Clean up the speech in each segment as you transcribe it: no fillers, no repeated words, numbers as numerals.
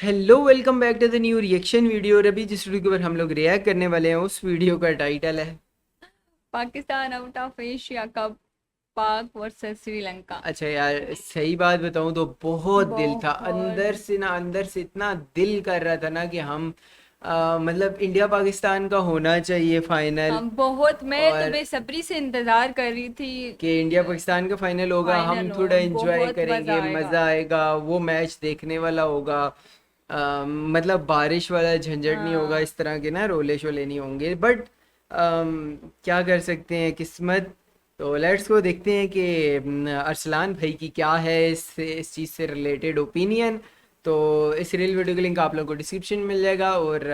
Hello welcome back to the new reaction video. और अभी जिस वीडियो के ऊपर हम लोग रिएक्ट करने वाले हैं उस वीडियो का टाइटल है। Pakistan out of Asia cup, पाक वर्सेस श्रीलंका। अच्छा यार, सही बात बताऊं तो बहुत दिल था बहुत। अंदर से ना, अंदर से इतना दिल कर रहा था ना कि हम मतलब इंडिया पाकिस्तान का होना चाहिए फाइनल। हम बहुत, मैं तो और बेसब्री से इंतजार कर रही थी। कि इंडिया पाकिस्तान का फाइनल होगा, हम फाइनल हो, थोड़ा एंजॉय बहुत करेंगे, मजा आएगा। मज़ा आएगा, वो मैच देखने वाला होगा। मतलब बारिश वाला झंझट नहीं होगा, हाँ। इस तरह के ना रोले शोले नहीं होंगे। बट क्या कर सकते हैं, किस्मत। तो लेट्स को देखते हैं कि अरसलान भाई की क्या है इस चीज़ से रिलेटेड ओपिनियन। तो इस रील वीडियो का लिंक आप लोगों को डिस्क्रिप्शन में मिल जाएगा। और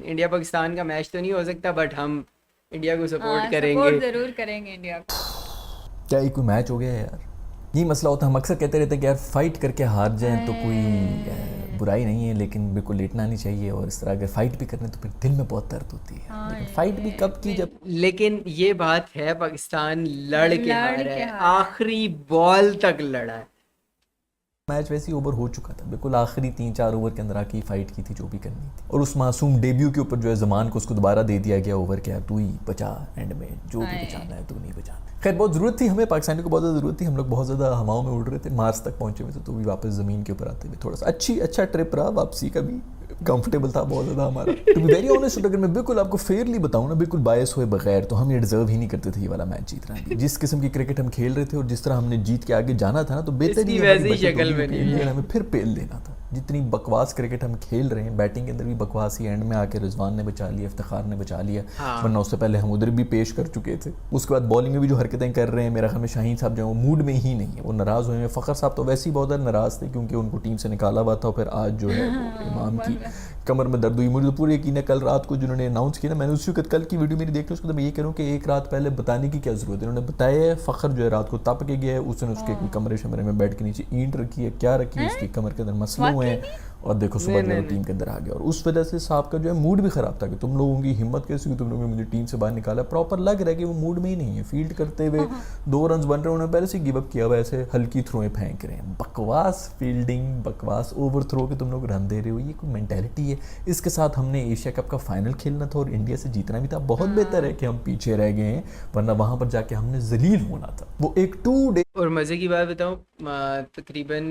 इंडिया पाकिस्तान का मैच तो नहीं हो सकता, बट हम इंडिया को सपोर्ट हाँ, सपोर्ट करेंगे। जरूर करेंगे इंडिया को। क्या ये कोई मैच हो गया है यार। यही मसला होता है, हम अक्सर कहते रहते हैं कि यार फाइट करके हार जाएं तो कोई बुराई नहीं है, लेकिन बिल्कुल लेटना नहीं चाहिए। और इस तरह अगर फाइट भी करने तो फिर दिल में बहुत दर्द होती है, हाँ, लेकिन फाइट भी कब की, जब लेकिन ये बात है, पाकिस्तान लड़ के लड़ हारा के है, हारा है। आखिरी बॉल तक लड़ा है। मैच वैसे ही ओवर हो चुका था, बिल्कुल आखिरी 3-4 ओवर के अंदर आके फाइट की थी जो भी करनी थी। और उस मासूम डेब्यू के ऊपर जो है जमान को उसको दोबारा दे दिया गया ओवर, क्या तू ही बचा एंड में, जो भी हाय। बचाना है तू नहीं बचाना। खैर बहुत ज़रूरत थी हमें, पाकिस्तानियों को बहुत ज़्यादा ज़रूरत थी। हम लोग बहुत ज़्यादा हवाओं में उड़ रहे थे, मार्स तक पहुंचे हुए थे, तो भी वापस ज़मीन के ऊपर आते हुए थोड़ा सा अच्छा ट्रिप रहा वापसी का भी। कंफर्टेबल था बहुत ज़्यादा हमारा। टू बी वेरी ऑनेस्ट, अगर मैं बिल्कुल आपको फेयरली बताऊं ना, बिल्कुल बायस हुए बगैर, तो हम ये डिजर्व ही नहीं करते थे ये वाला मैच जीतना भी। जिस किस्म की क्रिकेट हम खेल रहे थे और जिस तरह हमने जीत के आगे जाना था ना, तो बेहतर इसकी ही हमारी वैसे ही बचत शक्ल होगी, बनी क्योंकि हुई इंडिया ने है। हमें फिर पेल देना था। जितनी बकवास क्रिकेट हम खेल रहे हैं, बैटिंग के अंदर भी बकवास ही, एंड में आके रिजवान ने बचा लिया, इफ्तिखार ने बचा लिया, हाँ। वरना उससे पहले हम उधर भी पेश कर चुके थे। उसके बाद बॉलिंग में भी जो हरकतें कर रहे हैं, मेरा ख्याल में शाहीन साहब जो है वो मूड में ही नहीं है, वो नाराज़ हुए हैं। फ़खर साहब तो वैसे ही बहुत ज़्यादा नाराज़ थे क्योंकि उनको टीम से निकाला हुआ था, और फिर आज जो है वो इमाम की कमर में दर्द हुई। मुझे तो पूरी यकीन है, कल रात को जिन्होंने अनाउंस किया ना, मैंने उसी वक्त कल की वीडियो मेरी देख ली, उसको तो मैं ये करूँ कि एक रात पहले बताने की क्या ज़रूरत है। उन्होंने बताया है फ़खर जो है रात को तप के गया है, उसने उसके कमरे शमरे में बेड के नीचे ईंट रखी है, क्या रखी है, उसकी कमर के अंदर मसले हुए वाकई हैं, में। और देखो सुबह नहीं जो है नहीं वो नहीं। टीम के अंदर आ गया। और उस वजह से साहब का जो है मूड भी ख़राब था कि तुम लोगों की हिम्मत कैसी हुई, तुम लोगों ने मुझे टीम से बाहर निकाला। प्रॉपर लग रहा है कि वो मूड में ही नहीं है, फील्ड करते हुए 2 रन बन रहे हैं, उन्होंने पहले से गिव अप किया हुआ, ऐसे हल्की थ्रोएं फेंक रहे हैं। बकवास फील्डिंग, बकवास ओवर थ्रो के तुम लोग रन दे रहे हो, ये कोई मेंटेलिटी है? इसके साथ हमने एशिया कप का फाइनल खेलना था और इंडिया से जीतना भी था। बहुत बेहतर है कि हम पीछे रह गए हैं, वरना वहाँ पर जाके हमने जलील होना था। वो एक 2 डे और मज़े की बात बताऊं, तकरीबन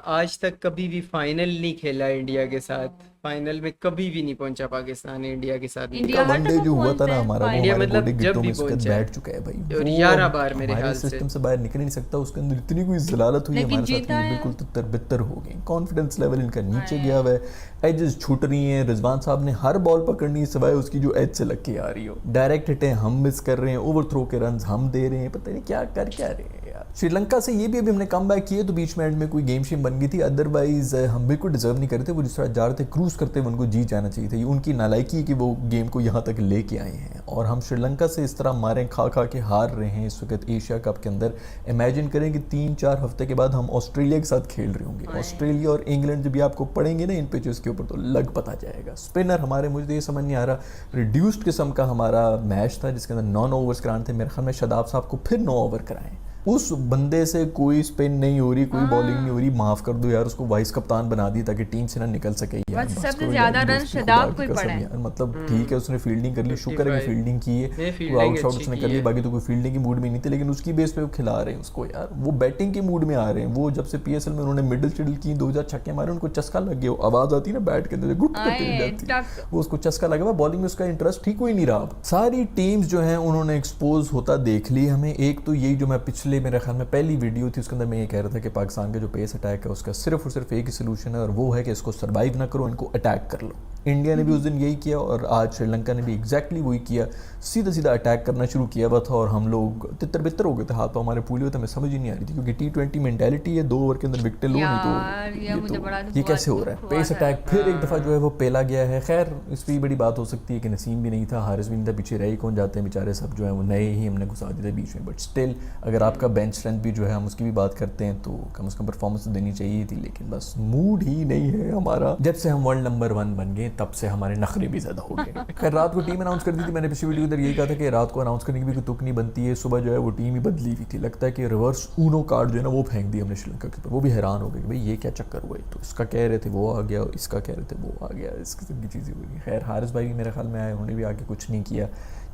आज तक कभी भी फाइनल नहीं खेला इंडिया के साथ। फाइनल में कभी भी नहीं पहुंचा पाकिस्तान, इंडिया के साथ नहीं का इंडिया खेला। हर वनडे दफा जो हुआ था पहुंचते ना हैं हमारा, वो इंडिया हमारे मतलब गोडे जब गिट्टों भी में इस वक्त पहुंचा है, बैठ चुका है भाई। और वो 11 बार मेरे हमारे ख्याल से। सिस्टम से बाहर निकल ही नहीं सकता, उसके अंदर इतनी कोई जलालत हुई है लेकिन हमारे साथ जीता कि है। बिल्कुल तितर बितर हो गई। कॉन्फिडेंस लेवल इनका नीचे हाय। गया हुआ है, एजेस छूट रही हैं। रिजवान साहब ने हर बॉल पकड़नी है सिवाय उसकी जो एज से लग के आ रही हो। डायरेक्ट हिटें हम मिस कर रहे हैं, ओवर थ्रो के रन हम दे रहे हैं, पता नहीं क्या कर क्या रहे हैं यार। श्रीलंका से ये भी अभी हमने कम बैक किए, तो बीच में एंड में कोई गेम शेम बन गई थी, अदरवाइज हम बिल्कुल डिजर्व नहीं करते। वो जिस तरह जा रहे थे क्रूज करते हुए, उनको जीत जाना चाहिए था। ये उनकी नालायकी है कि वो गेम को यहाँ तक लेके आए हैं, और हम श्रीलंका से इस तरह मारें खा खा के हार रहे हैं इस वक्त एशिया कप के अंदर। इमेजिन करें कि 3-4 हफ्ते के बाद हम ऑस्ट्रेलिया के साथ खेल रहे होंगे। ऑस्ट्रेलिया और इंग्लैंड जब भी आपको पड़ेंगे ना इन पिचेस के ऊपर, तो लग पता जाएगा। स्पिनर हमारे, मुझे तो ये समझ नहीं आ रहा, रिड्यूस्ड किस्म का हमारा मैच था जिसके अंदर 9 ओवर्स कराने थे। मेरे ख्याल में शादाब साहब को फिर 9 ओवर कराएं। उस बंदे से कोई स्पिन नहीं हो रही, कोई बॉलिंग नहीं हो रही, माफ कर दो यार, उसको वाइस कप्तान बना दिया ताकि टीम से ना निकल सके यार। बस बस सबसे करो यार, ज्यादा रन दोस्ती खुदा शदाब को की ही पड़ा कसम है। यार। मतलब ठीक है उसने फील्डिंग कर ली, शुक्र है कि 55। फील्डिंग की है, नहीं, वो आउट फील्डिंग शॉट अच्छी उसने कर की ली, है। बाकी तो कोई फील्डिंग की मूड में नहीं थे। लेकिन उसकी बेस पे वो खिला रहे हैं उसको यार, वो बैटिंग के मूड में आ रहे हैं। वो जब से पीएसएल में उन्होंने मिडिल शिडल की, 2 4 छक्के मारे, उनको चस्का लग गया। आवाज आती है ना बैट के अंदर गुट करते हुए आए जाती है, टक। वो उसको चस्का लगा हुआ। बॉलिंग में उसका इंटरेस्ट ठीक हो ही नहीं रहा। अब सारी टीम्स जो हैं उन्होंने एक्सपोज होता देख ली हमें। एक तो यही जो मैं पिछले, मेरे ख्याल में पहली वीडियो थी, उसके अंदर मैं ये कह रहा था कि पाकिस्तान का जो पेस अटैक है उसका सिर्फ और सिर्फ एक ही सोल्यूशन है, और वो है कि इसको सर्वाइव ना करो, इनको अटैक कर लो। इंडिया ने भी उस दिन यही किया, और आज श्रीलंका ने भी एग्जैक्टली वही किया। सीधा सीधा अटैक करना शुरू किया हुआ था, और हम लोग तितर बितर हो गए थे, हाथ पाँव हमारे पूले हुए थे। हमें समझ ही नहीं आ रही थी, क्योंकि T20 मेंटेलिटी है, 2 ओवर के अंदर विकेट लो, नहीं यार तो ये मुझे बड़ा ये कैसे हो रहा है। दुख हुआ पेस था। अटैक फिर एक दफ़ा जो है वो पेला गया है। खैर इस पर बड़ी बात हो सकती है कि नसीम भी नहीं था, हारिस भी नहीं था, पीछे रह ही कौन जाते हैं बेचारे, सब जो है वो नए ही हमने घुसा दिए थे बीच में। बट स्टिल अगर आपका बेंच स्ट्रेंथ भी जो है, हम उसकी भी बात करते हैं, तो कम से कम परफॉर्मेंस तो देनी चाहिए थी। लेकिन बस मूड ही नहीं है हमारा। जब से हम वर्ल्ड नंबर 1 बन गए तब से हमारे नखरे भी ज़्यादा हो गए। खैर रात को टीम अनाउंस कर दी थी, मैंने पिछली वीडियो के अंदर यही कहा था कि रात को अनाउंस करने की भी कोई तुक नहीं बनती है। सुबह जो है वो टीम ही बदली हुई थी, लगता है कि रिवर्स ऊनो कार्ड जो है ना वो फेंक दी हमने श्रीलंका के ऊपर। वो भी हैरान हो गए कि भाई ये क्या चक्कर हुआ है, तो इसका कह रहे थे वो आ गया, इसका कह रहे थे वो आ गया, इस किस्म की चीज़ें हुई। खैर हारिस भाई भी मेरे ख्याल में आए, उन्होंने भी आके कुछ नहीं किया,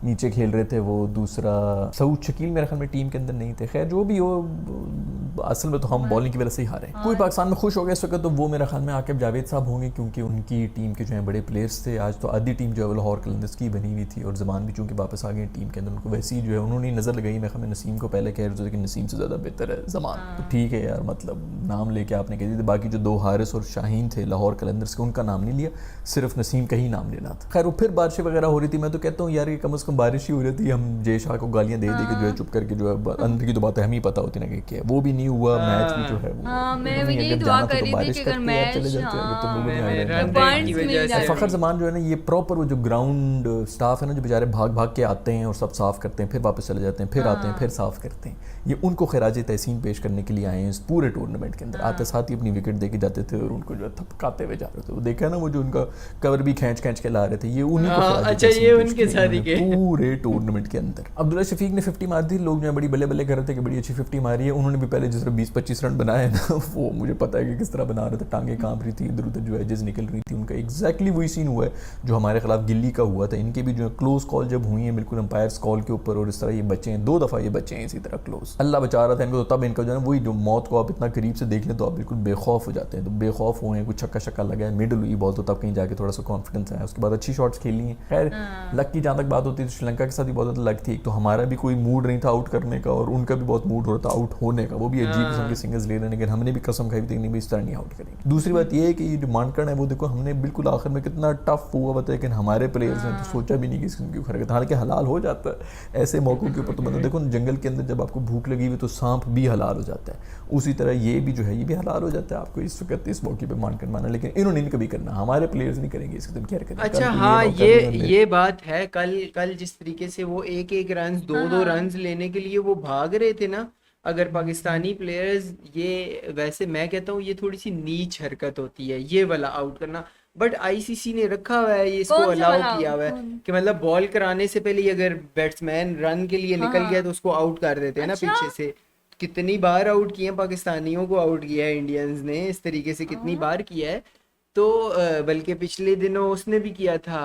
नीचे खेल रहे थे वो। दूसरा सऊद शकील मेरे ख्याल में टीम के अंदर नहीं थे। खैर जो भी हो, असल में तो हम बॉलिंग की वजह से ही हारे। कोई पाकिस्तान में खुश हो गया इस वक्त तो वो मेरे ख्याल में आकिब जावेद साहब होंगे, क्योंकि उनकी टीम के जो है बड़े प्लेयर्स थे। आज तो आधी टीम जो है वो लाहौर कलंदर्स की बनी हुई थी, और ज़मान भी चूँकि वापस आ गए टीम के अंदर, उनको वैसे ही जो है उन्होंने नज़र लगाई। मेरे ख्याल में नसीम को पहले कह रहे थे कि नसीम से ज़्यादा बेहतर है ज़मान, तो ठीक है यार, मतलब नाम लेके आपने कह दिया। बाकी जो दो हारिस और शाहीन थे लाहौर कलंदर्स के, उनका नाम नहीं लिया, सिर्फ नसीम का ही नाम लेना था। खैर वो फिर बारिशें वगैरह हो रही थी। मैं तो कहता हूँ यार ये कम अज़ कम बारिश ही हो रही थी, हम जय शाह को गालियाँ दे दे के जो है चुप करके जो है अंदर की तो बात हमें ही पता होती ना कि क्या है। वो भी नहीं हुआ, मैच भी जो है वो मैं नहीं, यही अगर दुआ जाना था कर तो रही थी बारिश कि अगर करके यार मैच चले जाते अगर तो वो नहीं आ रन रहा। रेट पॉइंट्स की मिल वजह जाए। से फ़खर ज़मान जो है ना, ये प्रॉपर वो जो ग्राउंड स्टाफ है ना, जो बेचारे भाग भाग के आते हैं और सब साफ़ करते हैं, फिर वापस चले जाते हैं, फिर आते हैं, फिर साफ़ करते हैं, ये उनको खराज तहसीन पेश करने के लिए आए हैं इस पूरे टूर्नामेंट के अंदर। आते साथ ही अपनी विकेट दे के जाते थे और उनको जो है थपकाते हुए जा रहे थे। वो देखा ना, वो जो उनका कवर भी खींच खींच के ला रहे थे, ये उन्हीं को खराज अच्छा, तहसीन ये पेश उनके किया साथ ही इन्होंने के पूरे टूर्नामेंट के अंदर। अब्दुल्ला शफीक ने 50 मार दी, लोग जो है बड़ी बल्ले बल्ले कर रहे थे कि बड़ी अच्छी 50 मारी है। उन्होंने भी पहले जिस तरह 20-25 रन बनाए ना, वो मुझे पता है कि किस तरह बना रहे थे, टांगे कांप रही थी, इधर उधर जो एजेस निकल रही थी। उनका एग्जैक्टली वही सीन हुआ है जो हमारे खिलाफ गिल्ली का हुआ था। इनके भी जो है क्लोज कॉल जब हुई है बिल्कुल अंपायर्स कॉल के ऊपर, और इस तरह ये बच्चे हैं, 2 दफ़ा ये बच्चे हैं इसी तरह क्लोज। अल्लाह बचा रहा था इनको, तो तब इनका जो है वही जो मौत को आप इतना करीब से देख लें तो आप बिल्कुल बेखौफ हो जाते हैं। तो बेखौफ हुए हैं, कुछ छक्का शक्का लगा है, मिडल हुई बॉल, तो तब कहीं जाके थोड़ा सा कॉन्फिडेंस आया। उसके बाद अच्छी शॉट्स खेली हैं। खैर लक की जहाँ तक बात होती है तो श्रीलंका के साथ भी बहुत ज़्यादा लक थी। तो हमारा भी कोई मूड नहीं था आउट करने का, और उनका भी बहुत मूड हो रहा था आउट होने का। वो भी अजीब किस्म के सिंगल्स ले रहे हैं, लेकिन हमने भी कसम खाई थी नहीं, इस तरह नहीं आउट करेंगे। दूसरी बात ये है कि ये जो मानकड़ है वो देखो, हमने बिल्कुल आखिर में कितना टफ हुआ बताया, लेकिन हमारे प्लेयर्स ने तो सोचा भी नहीं कि इसकी क्यों हरकत। हालांकि हलाल हो जाता है ऐसे मौकों के ऊपर, तो मतलब देखो जंगल के अंदर जब आपको भूख लगी हुई तो सांप भी हलाल हो जाता है, उसी तरह ये भी जो है ये भी हलाल हो जाता है आपको इस वक्त इस मौके पे मानकर माना। लेकिन इन्होंने नहीं कभी करना, हमारे प्लेयर्स नहीं करेंगे इसके, तुम क्या करेंगे। अच्छा हाँ, ये बात है। कल जिस तरीके से वो एक एक रन, दो रन लेने के लिए वो भाग रहे थे ना, अगर पाकिस्तानी प्लेयर्स, ये वैसे मैं कहता हूँ ये थोड़ी सी नीच हरकत होती है ये वाला आउट करना, बट आईसीसी ने रखा हुआ है, ये इसको कौन सा अलाउ वाला किया हुआ है कौन? कि मतलब बॉल कराने से पहले ही अगर बैट्समैन रन के लिए निकल गया तो उसको आउट कर देते हैं ना अच्छा? पीछे से। कितनी बार आउट किए हैं पाकिस्तानियों को, आउट किया है इंडियंस ने इस तरीके से, कितनी बार किया है। तो बल्कि पिछले दिनों उसने भी किया था,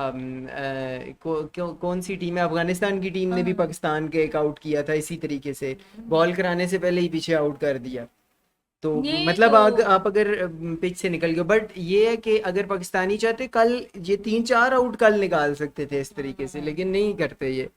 कौन सी टीम है, अफगानिस्तान की टीम ने भी पाकिस्तान के एक आउट किया था इसी तरीके से, बॉल कराने से पहले ही पीछे आउट कर दिया। तो ये मतलब तो आप अगर पिच से निकल गए, बट ये है कि अगर पाकिस्तानी चाहते कल ये 3-4 आउट कल निकाल सकते थे इस तरीके से, लेकिन नहीं करते ये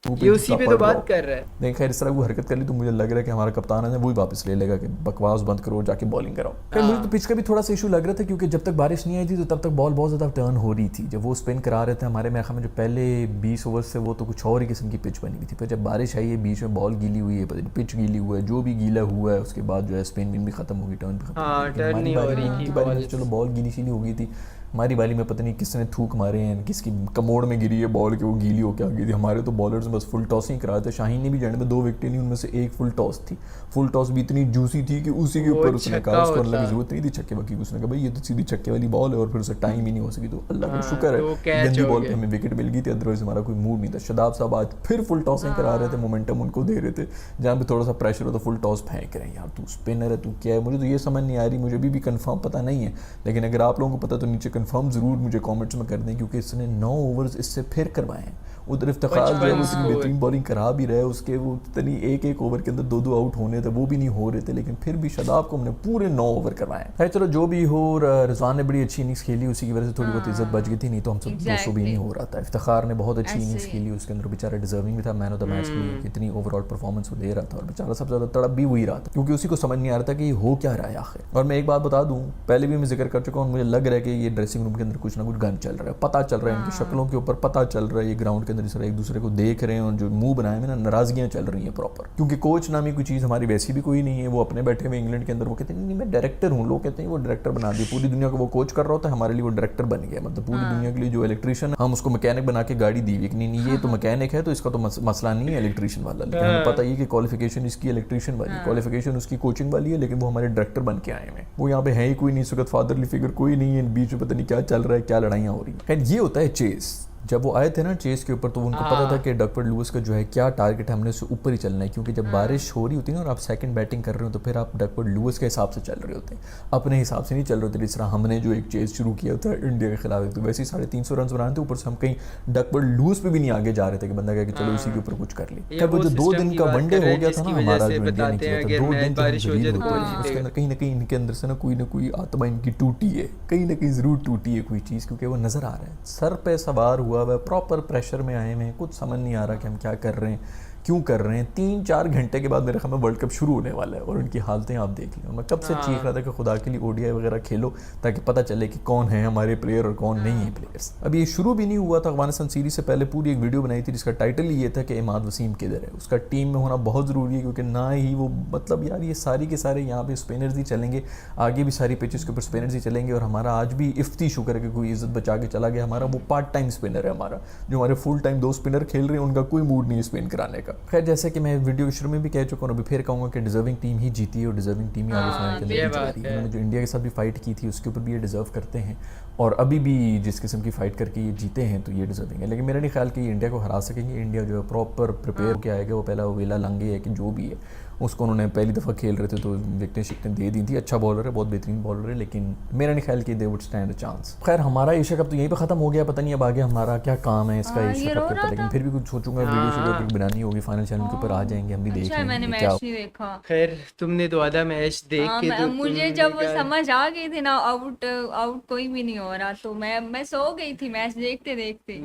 उसी पे तो बात कर रहा है। नहीं खैर इस तरह वो हरकत कर ली तो मुझे लग रहा है कि हमारा कप्तान है वही वापस ले लेगा कि बकवास बंद करो, जाके बॉलिंग कराओ। खैर मुझे तो पिच का भी थोड़ा सा इशू लग रहा था, क्योंकि जब तक बारिश नहीं आई थी तो तब तक बॉल बहुत ज़्यादा टर्न हो रही थी। जब वो स्पिन करा रहे थे हमारे मेरे में जो पहले 20 ओवर से, वो तो कुछ और ही किस्म की पिच बनी हुई थी। फिर जब बारिश आई है बीच में बॉल गीली हुई है, पिच गीली हुआ है, जो भी गीला हुआ है उसके बाद जो है स्पिन विन भी खत्म होगी, टर्न भी खत्म होगी। टर्न नहीं हो रही थी बॉल, चलो बॉल गीली शीली हो गई थी। हमारी बाली में पता नहीं किसने थूक मारे हैं, किसकी कमोड़ में गिरी है बॉल के वो गीली होकर आ गई थी। हमारे तो बॉलर्स बस फुल टॉस ही करा थे। शाहीन ने भी जाने में 2 विकेटें ली, उनमें से एक फुल टॉस थी। फुल टॉस भी इतनी जूसी थी कि उसी के ऊपर उसने कहा, उसको अल्लाह की जरूरत नहीं थी छक्के वक्के, उसने कहा भाई ये तो सीधी छक्के वाली बॉल है, और फिर उसे टाइम ही नहीं हो सकी। तो अल्लाह का शुक्र है गंदी बॉल पे हमें विकेट मिल गई थी, अदरवाइज हमारा कोई मूड नहीं था। शदाब साहब आज फिर फुल टॉसिंग करा रहे थे, मोमेंटम उनको दे रहे थे, जहाँ पे थोड़ा सा प्रेशर हो तो फुल टॉस फेंक रहे हैं। यार तू स्पिनर है, तू क्या है, मुझे तो ये समझ नहीं आ रही, मुझे भी कंफर्म पता नहीं है। लेकिन अगर आप लोगों को पता तो नीचे कंफर्म जरूर मुझे कमेंट्स में कर दें, क्योंकि इसने 9 ओवर्स इससे फिर करवाए हैं। उधर इफ्तिखार जो है वो इतनी बेहतरीन बॉलिंग करा भी रहा है, उसके वो इतनी एक ओवर के अंदर 2 आउट होने थे, वो भी नहीं हो रहे थे, लेकिन फिर भी शदाब को हमने पूरे 9 ओवर करवाए। खैर चलो जो भी हो, रिजवान ने बड़ी अच्छी इनिंग्स खेली, उसी की वजह से थोड़ी बहुत इज्जत बच गई थी, नहीं तो हमसे 200 भी नहीं हो रहा था। इफ्तिखार ने बहुत अच्छी इनिंग्स खेली, उसके अंदर बेचारा डिजर्विंग भी था मैन ऑफ द मैच के लिए, कितनी ओवरऑल परफॉर्मेंस वो दे रहा था, और बेचारा सबसे ज़्यादा तड़प भी वही रहा था, क्योंकि उसी को समझ नहीं आ रहा था कि ये हो क्या रहा है आखिर। और मैं एक बात बता दूँ, पहले भी मैं जिक्र कर चुका हूँ, मुझे लग रहा है कि ये ड्रेसिंग रूम के अंदर कुछ ना कुछ गन चल रहा है, पता चल रहा है, इनकी शक्लों के ऊपर पता चल रहा है, ये ग्राउंड के अंदर जिस तरह एक दूसरे को देख रहे रहे हैं और जो मुंह बनाए हुए ना नाराजगियां चल रही हैं प्रॉपर, क्योंकि कोच नामी कोई चीज़ हमारी वैसी भी कोई नहीं है। वो अपने बैठे हुए इंग्लैंड के अंदर वो कहते हैं नहीं मैं डायरेक्टर हूँ, लोग कहते हैं वो डायरेक्टर बना दिए, पूरी दुनिया को वो कोच कर रहा होता है, हमारे लिए वो डायरेक्टर बन गया। मतलब पूरी दुनिया के लिए जो इलेक्ट्रिशियन हम उसको मैकेनिक बना के गाड़ी दी हुई कि नहीं ये तो मैकेनिक है तो इसका तो मसला नहीं है इलेक्ट्रिशियन वाला, लेकिन हमें पता ही कि क्वालिफिकेशन इसकी इलेक्ट्रिशियन वाली, क्वालिफिकेशन उसकी कोचिंग वाली है, लेकिन वो हमारे डायरेक्टर बन के आए हैं। वो यहाँ पे है ही कोई नहीं, इस वक्त फादरली फिगर कोई नहीं है, बीच में पता नहीं क्या चल रहा है, क्या लड़ाइयाँ हो रही हैं। खैर ये होता है चेस। जब वो आए थे ना चेस के ऊपर तो उनको पता था कि डकवर्थ लुईस का जो है क्या टारगेट है, हमने उससे ऊपर ही चलना है, क्योंकि जब बारिश हो रही होती है ना और आप सेकंड बैटिंग कर रहे हो तो फिर आप डकवर्थ लुईस के हिसाब से चल रहे होते हैं, अपने हिसाब से नहीं चल रहे होते। जिस तरह हमने जो एक चेस शुरू किया था इंडिया के खिलाफ, तो वैसे ही 350 रन बनाए थे, ऊपर से हम कहीं डकवर्थ लुईस पे भी नहीं आगे जा रहे थे कि बंदा कहे कि चलो इसी के ऊपर कुछ कर ले। तब वो जो 2 दिन का वनडे हो गया था ना हमारा, जो इंडिया ने किया था 2 दिन बारिश हो जाए तो कौन उसके जीतेगा। अंदर कहीं ना कहीं इनके अंदर से ना कोई आत्मा इनकी टूटी है, कहीं ना कहीं जरूर टूटी है कोई चीज़, क्योंकि वो नज़र आ रहा है सर पे सवार हुआ हुआ प्रॉपर प्रेशर में आए हुए हैं, कुछ समझ नहीं आ रहा कि हम क्या कर रहे हैं, क्यों कर रहे हैं। 3-4 घंटे के बाद मेरे ख्याल में वर्ल्ड कप शुरू होने वाला है और उनकी हालतें आप देख लें। मैं कब से चीख रहा था कि खुदा के लिए ओडीआई वगैरह खेलो ताकि पता चले कि कौन है हमारे प्लेयर और कौन नहीं है प्लेयर्स। अब ये शुरू भी नहीं हुआ था, अफगानिस्तान सीरीज से पहले पूरी एक वीडियो बनाई थी जिसका टाइटल ये था कि इमाद वसीम किधर है। उसका टीम में होना बहुत ज़रूरी है, क्योंकि ना ही वो मतलब यार ये सारी के सारे यहाँ पे स्पिनर्स ही चलेंगे, आगे भी सारी पिचेस के ऊपर स्पिनर्स ही चलेंगे। और हमारा आज भी इफ्ती शुक्र है कि कोई इज्जत बचा के चला गया हमारा, वो पार्ट टाइम स्पिनर है हमारा, जो हमारे फुल टाइम 2 स्पिनर खेल रहे हैं उनका कोई मूड नहीं है स्पिन कराने का। खैर जैसे कि मैं वीडियो के शुरू में भी कह चुका हूँ, अभी फिर कहूँगा कि डिजर्विंग टीम ही जीती है और डिजर्विंग टीम ही आगे फाइनल के अंदर जा रही है। उन्होंने जो इंडिया के साथ भी फाइट की थी उसके ऊपर भी ये डिजर्व करते हैं, और अभी भी जिस किस्म की फाइट करके ये जीते हैं तो ये डिजर्विंग है। लेकिन मेरा नहीं ख्याल कि ये इंडिया को हरा सकेंगे। इंडिया जो है प्रॉपर प्रिपेयर होकर आएगा। वो पहला वेला लंगे है कि जो भी है उसको उन्होंने पहली दफ़ा खेल रहे थे तो विकेटें शिकटें दे दी थी। अच्छा बॉलर है, बहुत बेहतरीन बॉलर है, लेकिन मेरा नहीं ख्याल कि they would stand a chance. खैर हमारा एशिया कप तो यहीं पे ख़त्म हो गया, पता नहीं अब आगे हमारा क्या काम है इसका एशिया कप के ऊपर, लेकिन फिर भी कुछ सोचूंगा वीडियो शेडियो बनानी होगी, फाइनल चैनल के ऊपर आ जाएंगे, हम भी देख अच्छा मैंने लेंगे क्या। मैच नहीं देखा। खैर तुमने तो आधा मैच देख के तो मुझे तुमने जब वो क्या- समझ आ गई थी ना आउट आउट कोई भी नहीं हो रहा, तो मैं सो गई थी मैच देखते देखते।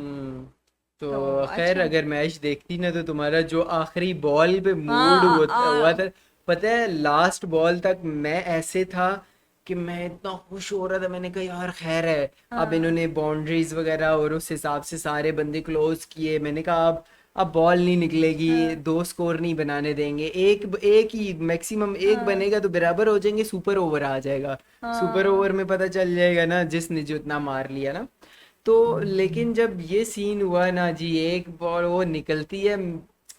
तो तो खैर अच्छा। अगर मैच देखती ना तो तुम्हारा जो आखिरी बॉल पे मूड हाँ, हुआ था, पता है लास्ट बॉल तक मैं ऐसे था कि मैं इतना खुश हो रहा था, मैंने कहा यार खैर है, अब इन्होंने बाउंड्रीज वगैरह और उस हिसाब से सारे बंदे क्लोज किए। मैंने कहा अब बॉल नहीं निकलेगी, 2 स्कोर नहीं बनाने देंगे, एक ही मैक्सिमम एक बनेगा तो बराबर हो जाएंगे, सुपर ओवर आ जाएगा, सुपर ओवर में पता चल जाएगा ना जिसने जितना मार लिया ना। तो लेकिन जब ये सीन हुआ ना जी, एक बॉल वो निकलती है,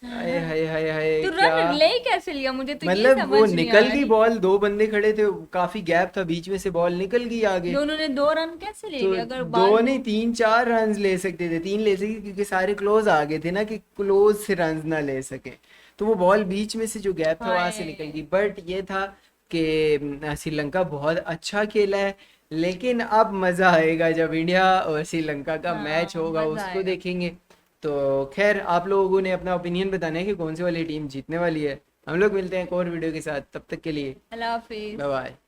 हाय हाय हाय हाय तो क्या रन ले कैसे लिया, मुझे तो ये मतलब वो समझ नहीं निकल आ गई रही। बॉल, 2 बंदे खड़े थे, काफी गैप था बीच में से, बॉल निकल गई आगे। दोनों ने 2 रन कैसे ले तो लिए अगर 2 नहीं 3-4 रन ले सकते थे, 3 ले सकते क्योंकि सारे क्लोज आ गए थे ना, कि क्लोज से रन ना ले सके। तो वो बॉल बीच में से जो गैप था वहां से निकल गई। बट ये था कि श्रीलंका बहुत अच्छा खेला है, लेकिन अब मजा आएगा जब इंडिया और श्रीलंका का मैच होगा, मजा उसको आएगा। देखेंगे। तो खैर आप लोगों ने अपना ओपिनियन बताना है कि कौन सी वाली टीम जीतने वाली है। हम लोग मिलते हैं एक और वीडियो के साथ, तब तक के लिए अल्लाह हाफिज। Bye bye.